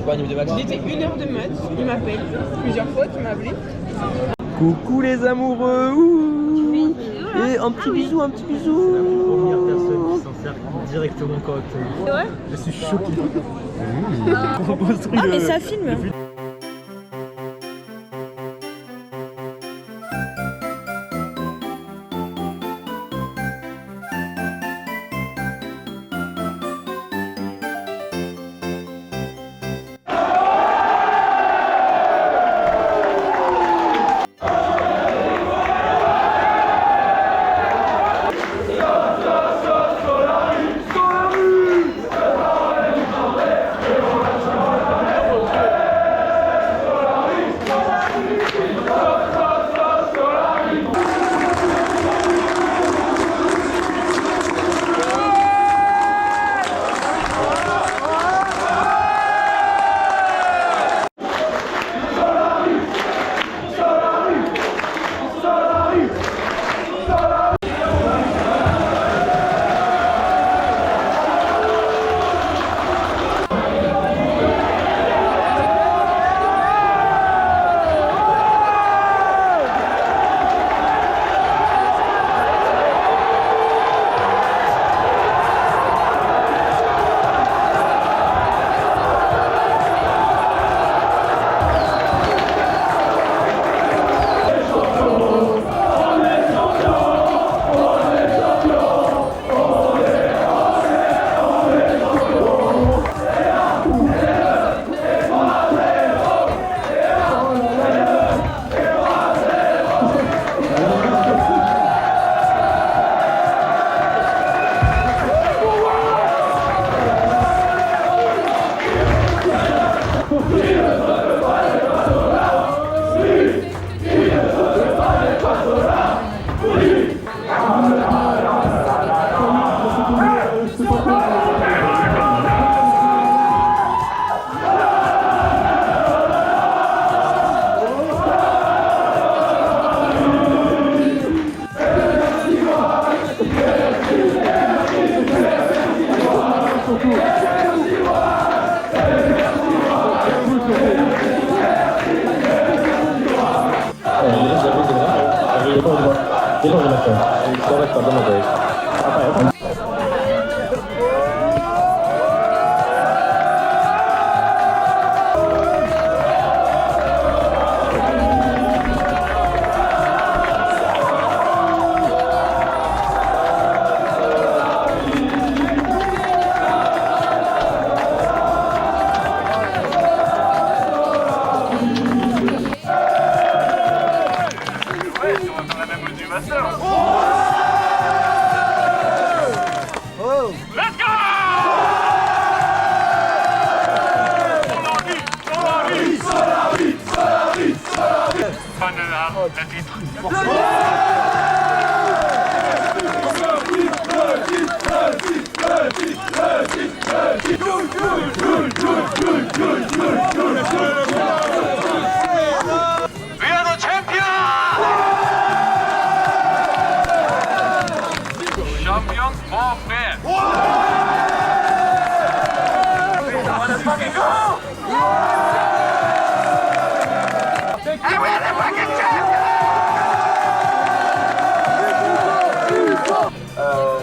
Pas au niveau des vaccins. J'étais 1 heure de maths, il m'appelle plusieurs fois, tu m'as appelé. Coucou les amoureux. Ouh. Et un petit bisou, un petit bisou. La première personne qui s'en sert directement correctement. Ouais. Je suis choqué. Ah mais ça filme.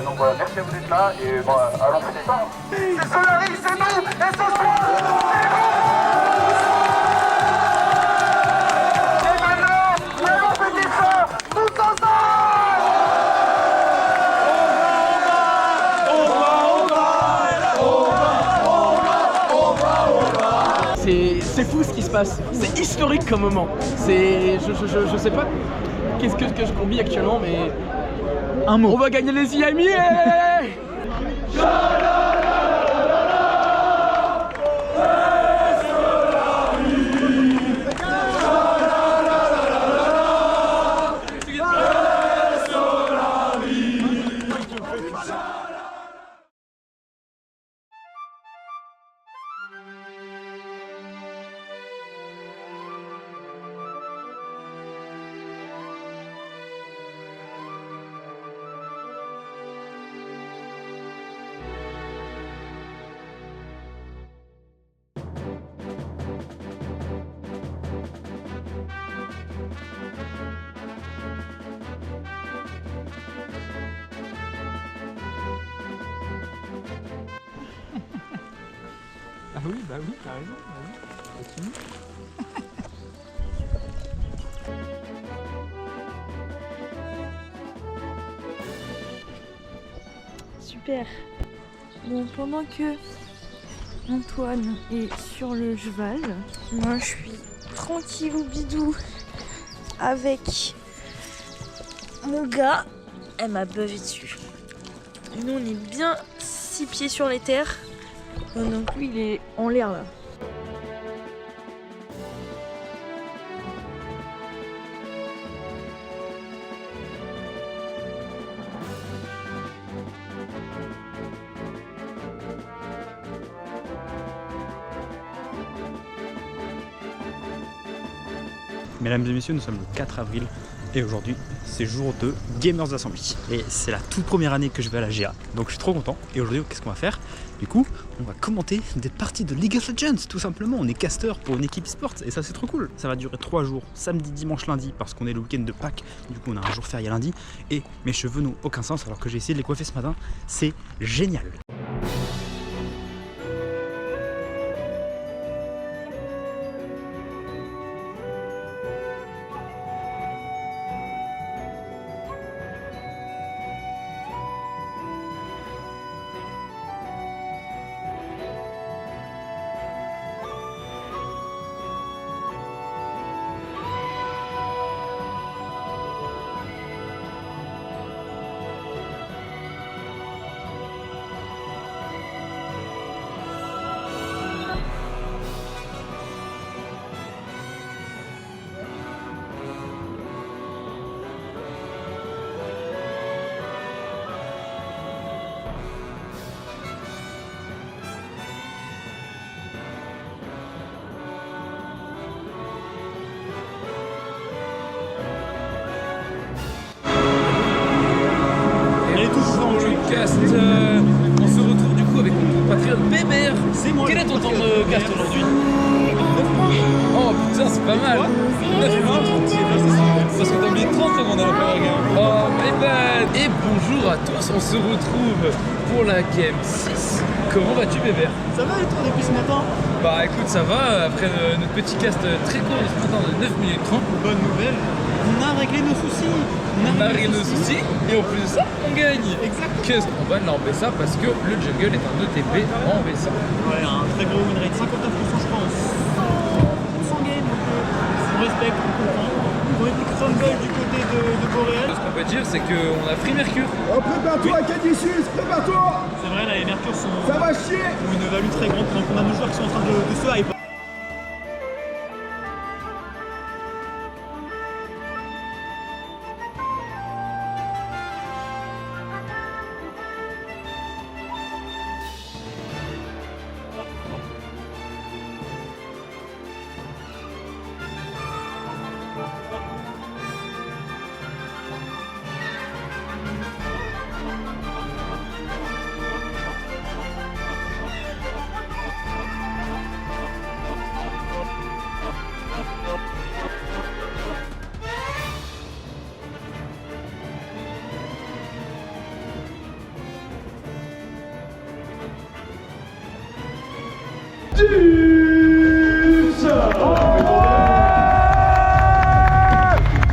Donc voilà, merci à vous d'être là et bon, allons fêter ça. C'est Solari, c'est nous et ce soir, c'est vous. Et maintenant, allons fêter ça tous ensemble. C'est fou ce qui se passe. C'est historique comme moment. Je sais pas qu'est-ce que je vis actuellement, mais Un mot. on va gagner les IMI. oui, t'as raison. Vas-y. Continue. Super. Bon, pendant que Antoine est sur le cheval, moi je suis tranquille ou bidou avec mon gars. Elle m'a buvé dessus. Nous on est bien 6 pieds sur les terres. Donc lui il est en l'air là. Mesdames et messieurs, nous sommes le 4 avril et aujourd'hui c'est jour de Gamers Assembly. Et c'est la toute première année que je vais à la GA, donc je suis trop content. Et aujourd'hui, qu'est-ce qu'on va faire? Du coup, on va commenter des parties de League of Legends, tout simplement. On est caster pour une équipe e-sport et ça c'est trop cool. Ça va durer 3 jours, samedi, dimanche, lundi, parce qu'on est le week-end de Pâques. Du coup, on a un jour férié lundi et mes cheveux n'ont aucun sens alors que j'ai essayé de les coiffer ce matin. C'est génial. On se retrouve du coup avec mon compatriote Bébert. C'est moi. Quel est ton temps de cast aujourd'hui? Oh putain, c'est pas mal. 9 minutes. Parce que t'as oublié 30 secondes dans la première game. Oh my bad. Et bonjour à tous, on se retrouve pour la game 6. Comment vas-tu Bébert? Ça va et toi depuis ce matin? Bah écoute, ça va, après notre petit cast très court ce matin de 9 minutes 30. Bonne nouvelle, on a réglé nos soucis. On a réglé nos soucis et en plus de ça, on gagne. Exactement. Qu'est-ce qu'on va en BSA parce que le jungle est un ETP en BSA. Ouais, un très gros win rate, 59% je pense. 100 games, donc on respecte, on comprend. On est plus Rumble du côté de Boréal. Ce qu'on peut dire, c'est qu'on a Free Mercure. Oh, prépare-toi, Cadicius, prépare-toi. C'est vrai, là les Mercure Ça va chier. ont une value très grande, donc on a nos joueurs qui sont en train de se hype.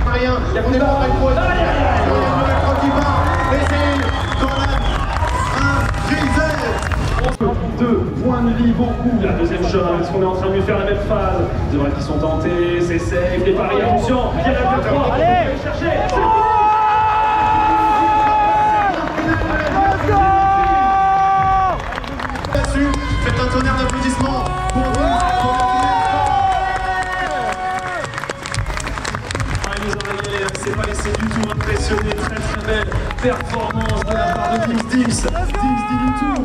Rien, on est là, on a le pro. Il y a le pro qui part. Et c'est quand même un freezer. 2 points de vie, beaucoup. La deuxième shot, est-ce qu'on est en train de lui faire la même phase? C'est vrai qu'ils sont tentés, c'est safe, les paris, attention, il y a la 2-3, allez, chercher, c'est bon. Là-dessus, faites un tonnerre d'applaudissements pour vous. Il nous a c'est pas laissé du tout impressionné, très très belle performance de la part de Dims. Dims dit du tout.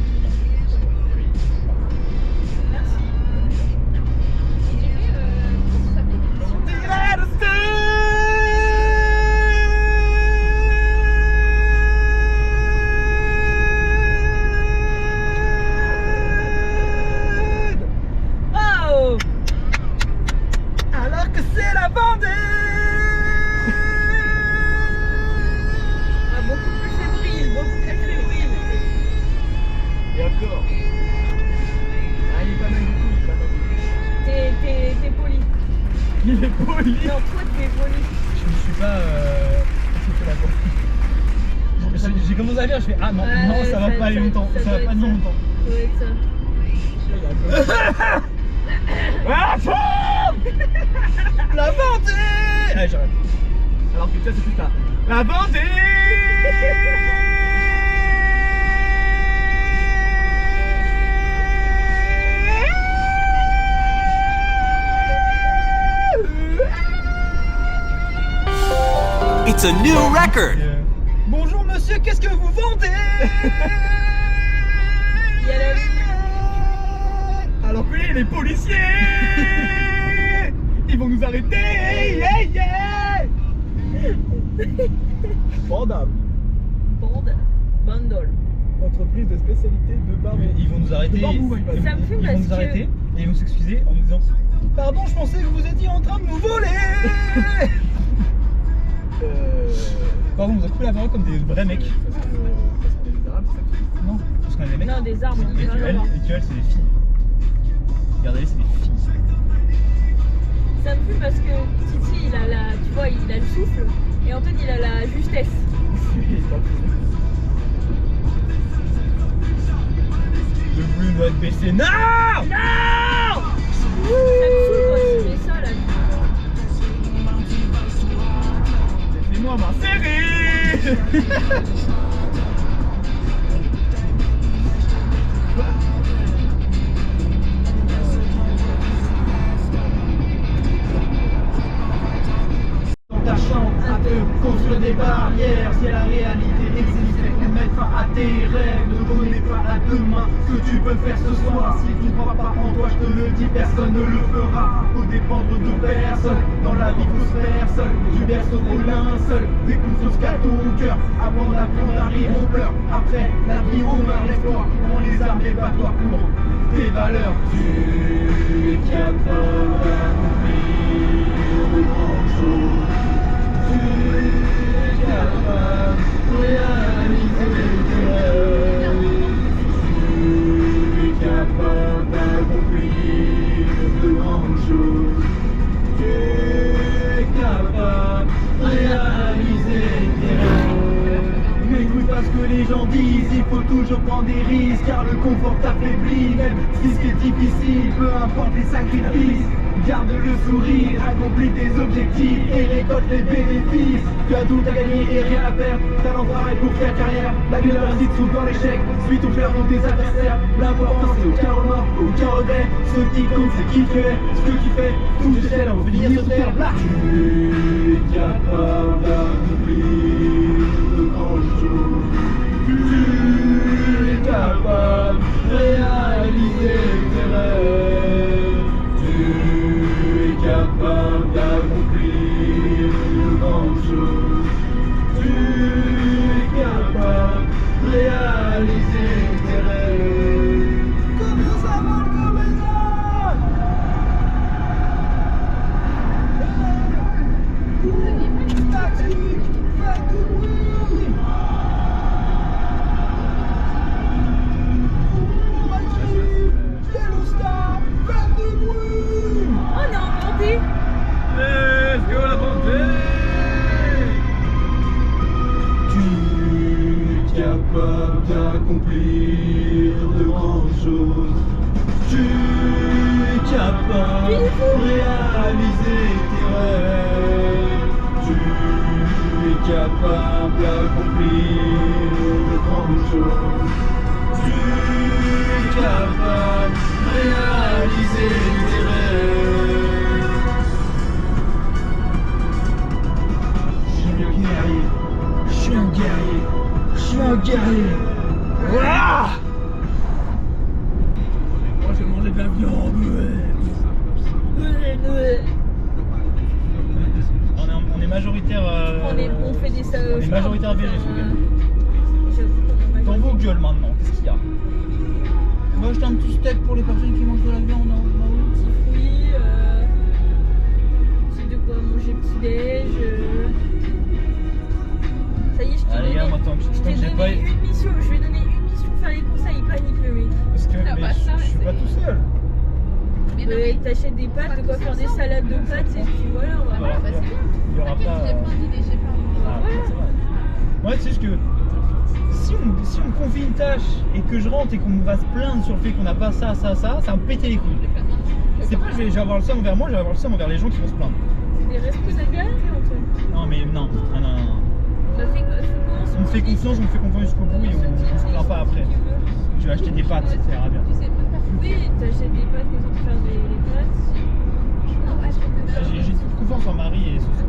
Alors que c'est la Vendée. Ah, beaucoup plus fébrile, beaucoup très fébrile. Et encore. Ah, il est pas mal du tout, il est pas mal du tout. T'es poli. Il est poli. Non, toi t'es poli. Je ne suis pas j'ai commencé à lire, je fais ah non, Ouais, non, ça va pas aller longtemps, ça va doit pas être tenir ça. longtemps. Ça doit être ça. Ah, la Vendée. Allez, j'arrête. Alors que ça c'est plus tard. La Vendée. It's a new record. Bonjour monsieur, qu'est-ce que vous vendez? Il y a la Alors que les policiers, ils vont nous arrêter. Yeah, yeah. Bandable. bande. Bandol. Entreprise de spécialité de barbou. Ils vont nous arrêter. Ça me fume Ils parce vont nous que- arrêter et ils vont s'excuser en nous disant pardon, je pensais que vous étiez en train de nous voler. Pardon, vous avez coupé la parole comme des vrais mecs. Non, parce qu'on est des mecs. Non, des armes. Et que elles, c'est des filles. Regardez, c'est des filles. Ça me fume parce que Titi, il a la, tu vois, il a le souffle et Antoine, il a la justesse. Le bleu doit être baissé. Non! Non! Ça me saoule quand tu fais ça là. Laissez-moi m'insérer. Dans ta chambre à te construire des barrières. Si la réalité existait pour mettre fin à tes rêves, ne connais pas à demain ce que tu peux faire ce soir. Si tu ne crois pas en toi, je te le dis, personne ne le fera. Faut dépendre de personne. Dans la vie, faut se faire seul. Tu berces au linceul, des coups jusqu'à ton cœur. Avant d'apprendre à rire, on pleure. Après, la vie aux mains, laisse-toi. Prends les armes et bats-toi pour tes valeurs. Tu es capable d'accomplir de grandes choses. Tu es capable de réaliser tes rêves. Tu es capable d'accomplir de grandes choses. Tu es capable de réaliser tes rêves. N'écoute pas ce que les gens disent, il faut toujours prendre des risques, car le confort t'affaiblit. Même si ce qui est difficile, peu importe les sacrifices. Garde le sourire, accomplis tes objectifs et récolte les bénéfices. Tu as tout à gagner et rien à perdre. T'as l'embarras pour faire carrière. La gueule réside se trouve dans l'échec. Suis ton clair de tes adversaires. L'important c'est aucun remords, aucun regret. Ce qui compte c'est qui tu es, ce que tu fais. Tout j'essaie d'en venir sur terre. Là. Tu es capable d'accomplir de grandes choses. Tu es capable de réaliser tes rêves. Tu es capable d'accomplir de grandes choses. Tu es capable de réaliser tes rêves. Comme nous avons le comédien. d'accomplir de grandes choses. Tu es capable de réaliser tes rêves. Tu es capable d'accomplir de grandes choses. Tu es capable de réaliser tes rêves. Je suis un guerrier. Je suis un guerrier. Je suis un guerrier. Voilà. Moi j'ai mangé de la viande. On est majoritaire. On fait des On est majoritaire végé ce week-end. Dans vos gueules maintenant, qu'est-ce qu'il y a? Moi je un petit steak pour les personnes qui mangent de la viande. Petit fruit, petit de quoi manger petit déj. Ça y est, je t'ai donné, moi tant que je t'ai j'ai donné pas. une mission. Je lui ai donné une mission, faire les courses, il panique le mec. Parce que mais je suis pas tout seul. Il t'achète des pâtes, de quoi faire des salades de pâtes et puis voilà. On va Voilà. bah, c'est bien. Il y aura pas. Moi, tu sais que si on me confie une tâche et que je rentre et qu'on va se plaindre sur le fait qu'on n'a pas ça, ça va me péter les couilles. C'est pas que je vais avoir le seum envers moi, je vais avoir le seum envers les gens qui vont se plaindre. C'est des responsabilités, Antoine. Non, mais non. Bah, fais quoi, On me fait confiance, on me fait confiance jusqu'au bout et on se plaint pas après. Je vais acheter des pâtes, ça ira bien. Oui, t'achètes des pâtes comme ça pour faire des pâtes. J'ai toute confiance en Marie et Soso.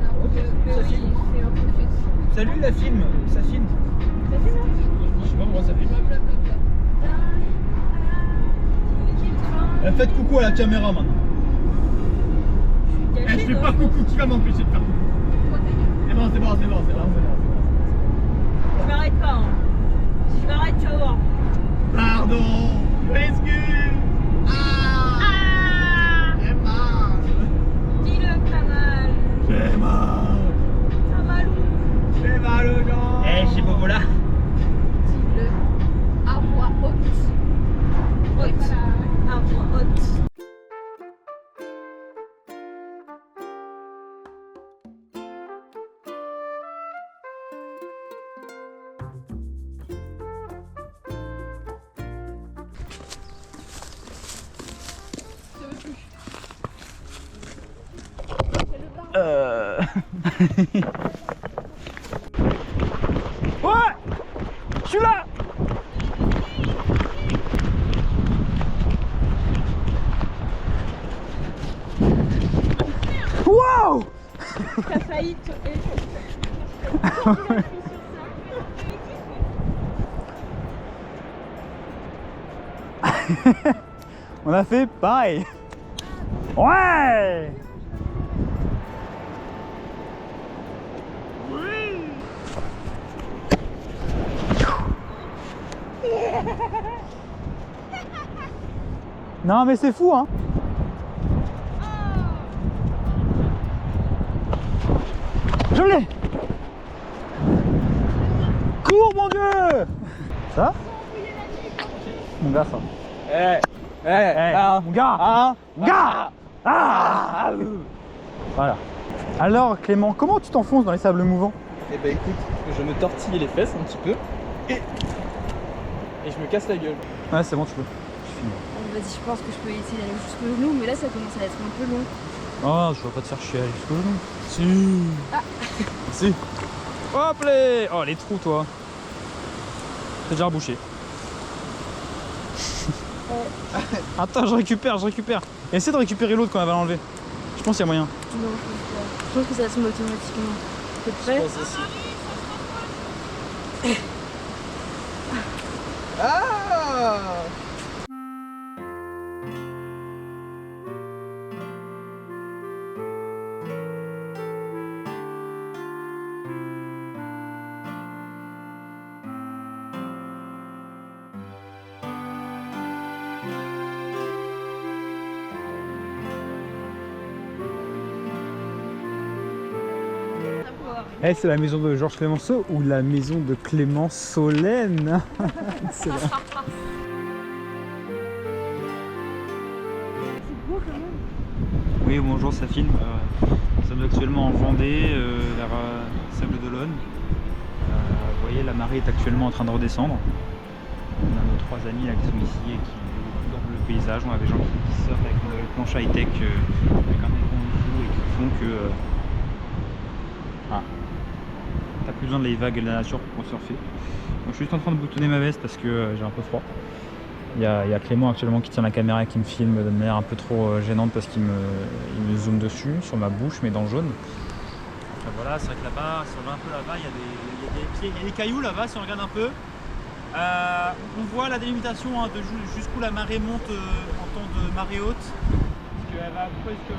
Ça filme. Salut la film, ça filme. Ça fait ça? Je sais pas pourquoi ça filme. Faites coucou à la caméra maintenant. Je Je fais pas coucou, qui va m'empêcher de faire coucou? C'est bon. Je m'arrête pas. Hein. Si je m'arrête, tu vas voir. Pardon, je m'excuse. J'ai mal. Dis-le que t'as mal. J'ai mal. T'as mal où? J'ai mal aux jambes. J'ai Bobo là. Dis-le à voix haute. Haute. À voix haute. Ouais, je suis là. Wow. T'as failli te... On a fait pareil. Ouais. Non mais c'est fou hein. Je l'ai. Cours mon dieu. Ça mon gars ça. Mon gars mon gars. Voilà. Alors Clément, comment tu t'enfonces dans les sables mouvants? Eh ben écoute, je me tortille les fesses un petit peu et je me casse la gueule. Ouais c'est bon tu peux. Vas-y, je pense que je peux essayer d'aller jusqu'au genou, mais là ça commence à être un peu long. Oh, je vais pas te faire chier aller jusqu'au genou. Si. Ah. Si. Hop les. Oh les trous toi. C'est déjà rebouché. Attends, je récupère. Essaie de récupérer l'autre quand elle va l'enlever. Je pense qu'il y a moyen. Non, je pense pas. Je pense que ça se met automatiquement. T'es prêt? Je pense aussi. Ah. Eh, c'est la maison de Georges Clemenceau ou la maison de Clément Solène. C'est vrai. Oui, bonjour, ça filme. Nous sommes actuellement en Vendée, vers Sables d'Olonne. Vous voyez, la marée est actuellement en train de redescendre. trois amis là, qui sont ici et qui observent le paysage. On a des gens qui surfent avec une nouvelle planche high-tech avec un écran fou et qui font que t'as plus besoin de les vagues et de la nature pour surfer. Donc, je suis juste en train de boutonner ma veste parce que j'ai un peu froid. Il y a Clément actuellement qui tient la caméra et qui me filme de manière un peu trop gênante parce qu'il me zoome dessus sur ma bouche mais dans le jaune. Voilà, c'est vrai que là-bas, si on va un peu là-bas, il y a des cailloux là-bas, si on regarde un peu. On voit la délimitation de jusqu'où la marée monte en temps de marée haute. Parce qu'elle va presque...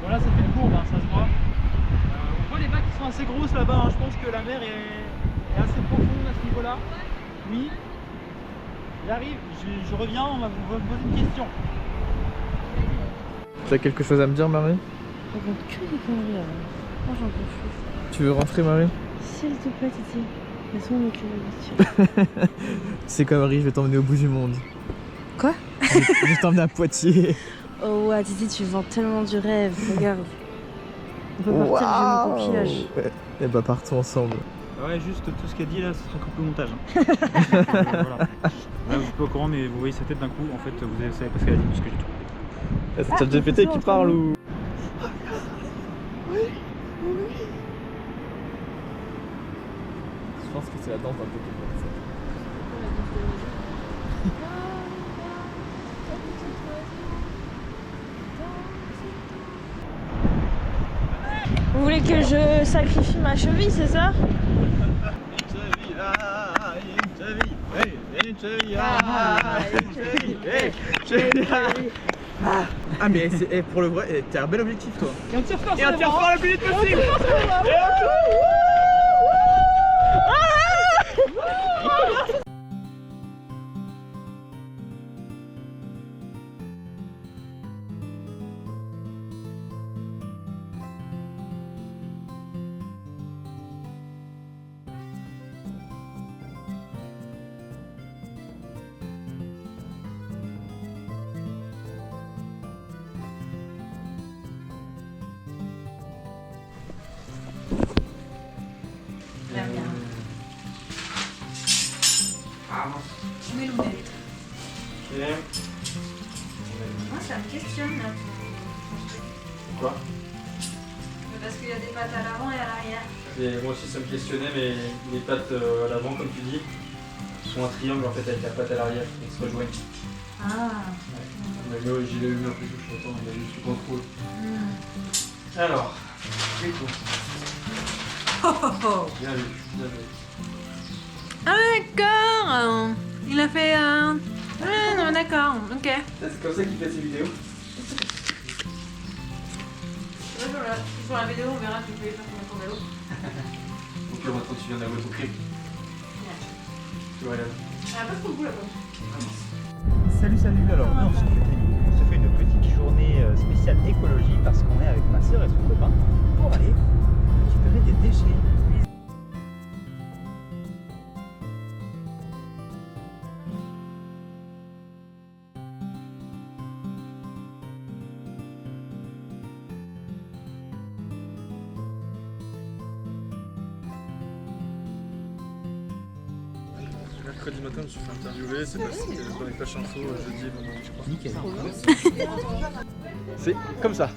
Voilà, ça fait une courbe, hein, ça se voit. On voit les vagues qui sont assez grosses là-bas, hein. Je pense que la mer est assez profonde à ce niveau-là. Oui. J'arrive, je reviens, on va vous poser une question. Tu as quelque chose à me dire, Marie? On va que des conneries là. Moi j'en peux plus. Tu veux rentrer, Marie? S'il te plaît, Titi. Laisse-moi m'occuper. Tu sais quoi, Marie, je vais t'emmener au bout du monde. Quoi? Je vais t'emmener à Poitiers. Oh ouais, Titi, tu vends tellement du rêve. Regarde. On peut partir de mon coquillage. Et bah, partons ensemble. Ouais, juste tout ce qu'elle dit là, ce sera coupé au montage. Hein. Voilà. Là, je suis pas au courant, mais vous voyez sa tête d'un coup, en fait, vous savez parce qu'elle a dit tout ce que j'ai trouvé. C'est ChatGPT qui parle ou? Je pense que c'est la danse d'un Pokémon. Vous voulez que je sacrifie ma cheville, c'est ça? Ah mais pour le vrai, t'as un bel objectif toi. Et on tire fort le plus vite possible. Où est l'omelette? Moi ça me questionne là. Pourquoi? Parce qu'il y a des pattes à l'avant et à l'arrière. Moi aussi ça me questionnait, mais les pattes à l'avant, comme tu dis, sont un triangle en fait avec la patte à l'arrière qui se rejoignent. Ah. Mais moi j'ai eu un peu tout, je suis content, il a juste eu contrôle. Alors, écoute. Bien vu, bien vu. Ah d'accord. Il a fait un... Ah non d'accord, ok. C'est comme ça qu'il fait ses vidéos. Sur la vidéo on verra si tu peux les faire sur ton vélo. Donc là maintenant tu viens de la moto crip. Tu vois là. Elle a pas trop de goût là-bas. Salut, alors on se fait une petite journée spéciale écologie parce qu'on est avec ma soeur et son copain pour aller récupérer des déchets. Mercredi matin, je me suis fait interviewer, c'est dans les Flash Info jeudi, vendredi, je crois. Nickel. C'est comme ça.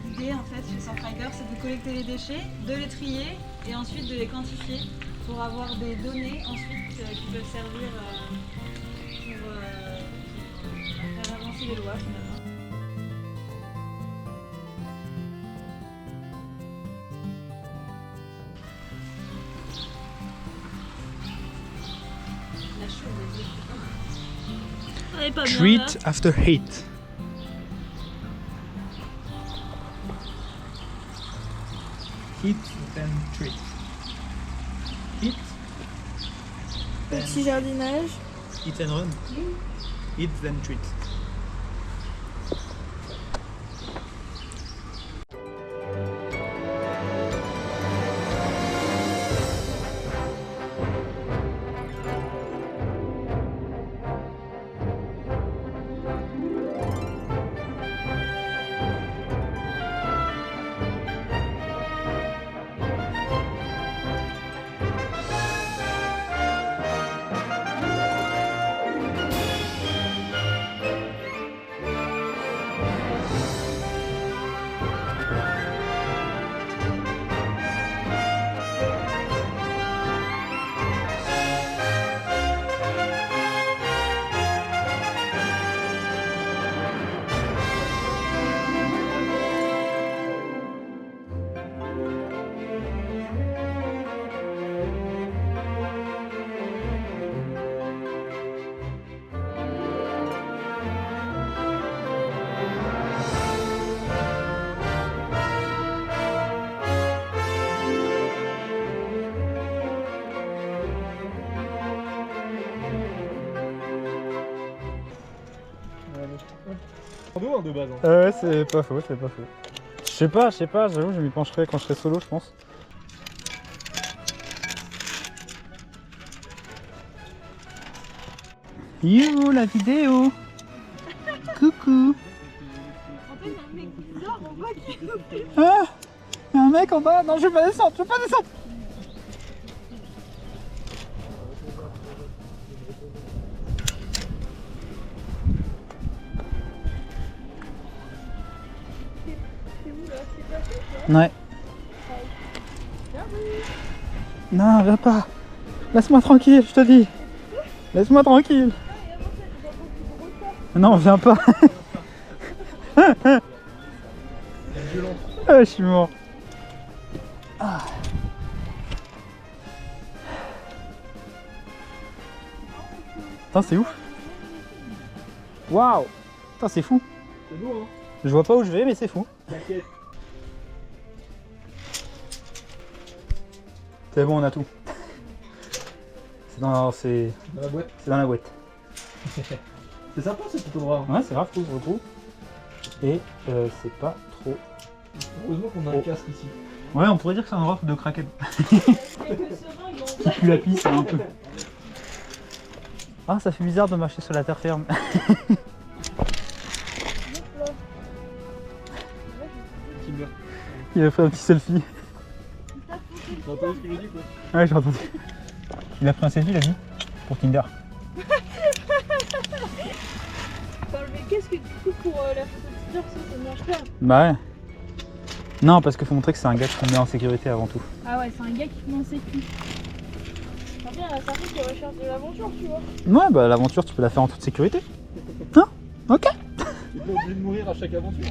L'idée en fait chez Surfrider c'est de collecter les déchets, de les trier et ensuite de les quantifier pour avoir des données ensuite qui peuvent servir pour faire avancer les lois finalement. Treat after hate. Hit then treat. Hit. Petit jardinage. Hit and run. Hit then treat. Nous, de base. Ouais, c'est pas faux, c'est pas faux. Je sais pas, j'avoue, je m'y pencherai quand je serai solo, je pense. Yo, la vidéo. Coucou. En fait, il y a un mec bizarre en bas qui nous fait. Ah, il y a un mec en bas. Non, je vais pas descendre, je vais pas descendre. C'est où là? C'est passé quoi? Ouais. Non, viens pas. Laisse-moi tranquille, je te dis. Laisse-moi tranquille. Non, viens pas. Ah, je suis mort. Ah. Putain, c'est ouf. Waouh. Putain, c'est fou. C'est beau, hein. Je vois pas où je vais, mais c'est fou. T'inquiète. C'est bon, on a tout. C'est dans, c'est Dans la boîte. C'est dans la boîte. C'est sympa ce petit endroit. Ouais, c'est grave cool pour le coup. Et c'est pas trop. Heureusement qu'on a un casque ici. Ouais, on pourrait dire que c'est un endroit de craquette. Tu la pisse un peu. Ah, ça fait bizarre de marcher sur la terre ferme. Il a fait un petit selfie. T'as entendu ce qu'il a dit quoi? Ouais, j'ai entendu. Il a pris un selfie, il a dit, pour Tinder. Mais qu'est-ce que du coup pour la photo de Tinder ça ne marche pas? Bah ouais. Non, parce qu'il faut montrer que c'est un gars qui te met en sécurité avant tout. Ah ouais, c'est un gars qui te met en sécu. Après, il y en a certains qui recherchent de l'aventure, tu vois. Ouais, bah l'aventure, tu peux la faire en toute sécurité. Hein? Ok. Tu peux obligé de mourir à chaque aventure.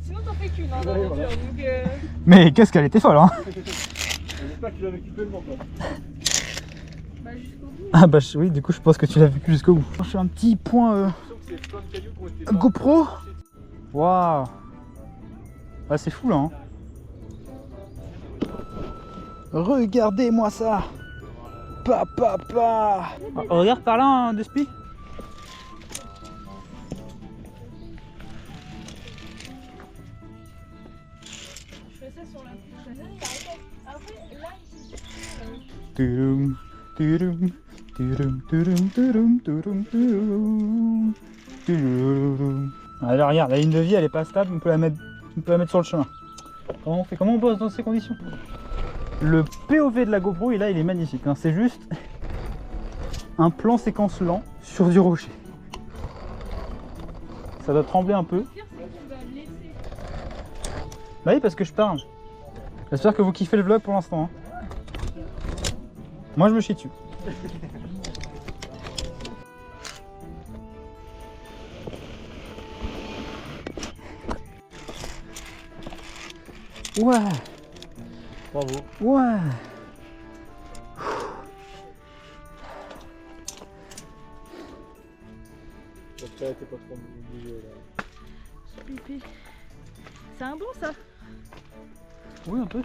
Sinon, t'en fais qu'une hein, d'aventure. Voilà. Donc, Mais qu'est-ce qu'elle était folle, hein? J'espère que tu l'as vécu pleinement toi. bah, jusqu'au bout. Ah bah oui, du coup, je pense que tu l'as vécu jusqu'au bout. Je fais un petit point C'est plein de cailloux qui ont été GoPro. Waouh. Ah, c'est fou là, hein. Regardez-moi ça. Papa. Regarde par là, hein, Despi. Je fais ça sur la couche. Après, là, ici. Turum, turum, turum, turum, turum, turum, turum, turum. Alors regarde, la ligne de vie elle est pas stable, on peut la mettre sur le chemin. Comment on fait? Comment on bosse dans ces conditions? Le POV de la GoPro il est magnifique, hein. C'est juste un plan séquence lent sur du rocher. Ça doit trembler un peu. Le pire, c'est qu'on va laisser. Bah oui, parce que je parle. J'espère que vous kiffez le vlog pour l'instant, hein. Moi je me chie dessus. Ouais. Bravo. Ouais. J'espère que t'es pas trop obligé là. Pipi. C'est un bon ça? Oui, un peu.